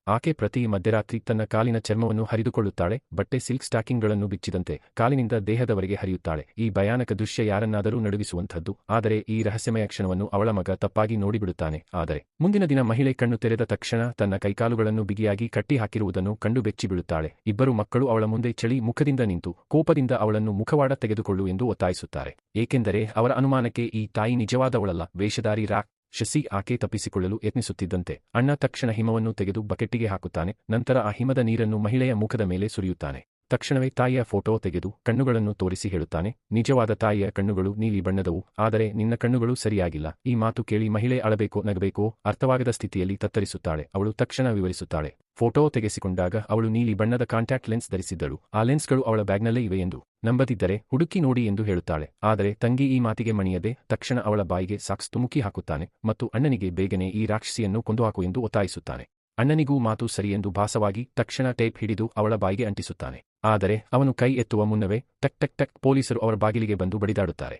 ಆಕೆ ಪ್ರತಿ ಮಧ್ಯರಾತ್ರಿ ತನ್ನ ಕಾಲಿನ ಚರ್ಮವನ್ನು ಹರಿದುಕೊಳ್ಳುತ್ತಾಳೆ, ಬಟ್ಟೆ ಸಿಲ್ಕ್ ಸ್ಟಾಕಿಂಗ್ಗಳನ್ನು ಬಿಚ್ಚಿದಂತೆ ಕಾಲಿನಿಂದ ದೇಹದವರೆಗೆ ಹರಿಯುತ್ತಾಳೆ. ಈ ಭಯಾನಕ ದೃಶ್ಯ ಯಾರನ್ನಾದರೂ ನಡುಗಿಸುವಂಥದ್ದು. ಆದರೆ ಈ ರಹಸ್ಯಮಯ ಕ್ಷಣವನ್ನು ಅವಳ ಮಗ ತಪ್ಪಾಗಿ ನೋಡಿಬಿಡುತ್ತಾನೆ. ಆದರೆ ಮುಂದಿನ ದಿನ ಮಹಿಳೆ ಕಣ್ಣು ತೆರೆದ ತಕ್ಷಣ ತನ್ನ ಕೈಕಾಲುಗಳನ್ನು ಬಿಗಿಯಾಗಿ ಕಟ್ಟಿ ಹಾಕಿರುವುದನ್ನು ಕಂಡು ಬೆಚ್ಚಿಬೀಳುತ್ತಾಳೆ. ಇಬ್ಬರು ಮಕ್ಕಳು ಅವಳ ಮುಂದೆ ಚಳಿ ಮುಖದಿಂದ ನಿಂತು ಕೋಪದಿಂದ ಅವಳನ್ನು ಮುಖವಾಡ ತೆಗೆದುಕೊಳ್ಳು ಎಂದು ಒತ್ತಾಯಿಸುತ್ತಾರೆ. ಏಕೆಂದರೆ ಅವರ ಅನುಮಾನಕ್ಕೆ ಈ ತಾಯಿ ನಿಜವಾದವಳಲ್ಲ, ವೇಷಧಾರಿ ರಾಕ್ಷಸಿ. ಆಕೆ ತಪ್ಪಿಸಿಕೊಳ್ಳಲು ಯತ್ನಿಸುತ್ತಿದ್ದಂತೆ ಅಣ್ಣ ತಕ್ಷಣ ಹಿಮವನ್ನು ತೆಗೆದು ಬಕೆಟ್ಟಿಗೆ ಹಾಕುತ್ತಾನೆ. ನಂತರ ಆ ಹಿಮದ ನೀರನ್ನು ಮಹಿಳೆಯ ಮುಖದ ಮೇಲೆ ಸುರಿಯುತ್ತಾನೆ. ತಕ್ಷಣವೇ ತಾಯಿಯ ಫೋಟೋ ತೆಗೆದು ಕಣ್ಣುಗಳನ್ನು ತೋರಿಸಿ ಹೇಳುತ್ತಾನೆ, ನಿಜವಾದ ತಾಯಿಯ ಕಣ್ಣುಗಳು ನೀಲಿ ಬಣ್ಣದವು, ಆದರೆ ನಿನ್ನ ಕಣ್ಣುಗಳು ಸರಿಯಾಗಿಲ್ಲ. ಈ ಮಾತು ಕೇಳಿ ಮಹಿಳೆ ಅಳಬೇಕೋ ನಗಬೇಕೋ ಅರ್ಥವಾಗದ ಸ್ಥಿತಿಯಲ್ಲಿ ತತ್ತರಿಸುತ್ತಾಳೆ. ಅವಳು ತಕ್ಷಣ ವಿವರಿಸುತ್ತಾಳೆ, ಫೋಟೋ ತೆಗೆಸಿಕೊಂಡಾಗ ಅವಳು ನೀಲಿ ಬಣ್ಣದ ಕಾಂಟ್ಯಾಕ್ಟ್ ಲೆನ್ಸ್ ಧರಿಸಿದ್ದಳು. ಆ ಲೆನ್ಸ್ಗಳು ಅವಳ ಬ್ಯಾಗ್ನಲ್ಲೇ ಇವೆ ಎಂದು. ನಂಬದಿದ್ದರೆ ಹುಡುಕಿ ನೋಡಿ ಎಂದು ಹೇಳುತ್ತಾಳೆ. ಆದರೆ ತಂಗಿ ಈ ಮಾತಿಗೆ ಮಣಿಯದೆ ತಕ್ಷಣ ಅವಳ ಬಾಯಿಗೆ ಸಾಕ್ಸ್ ತುಮುಕಿ ಹಾಕುತ್ತಾನೆ ಮತ್ತು ಅಣ್ಣನಿಗೆ ಬೇಗನೆ ಈ ರಾಕ್ಷಸಿಯನ್ನು ಕೊಂದುಹಾಕು ಎಂದು ಒತ್ತಾಯಿಸುತ್ತಾನೆ. ಅಣ್ಣನಿಗೂ ಮಾತು ಸರಿಯೆಂದು ಭಾಸವಾಗಿ ತಕ್ಷಣ ಟೇಪ್ ಹಿಡಿದು ಅವಳ ಬಾಯಿಗೆ ಅಂಟಿಸುತ್ತಾನೆ. ಆದರೆ ಅವನು ಕೈ ಎತ್ತುವ ಮುನ್ನವೇ ಟಕ್ ಟಕ್ ಟಕ್ ಪೊಲೀಸರು ಅವರ ಬಾಗಿಲಿಗೆ ಬಂದು ಬಡಿದಾಡುತ್ತಾರೆ.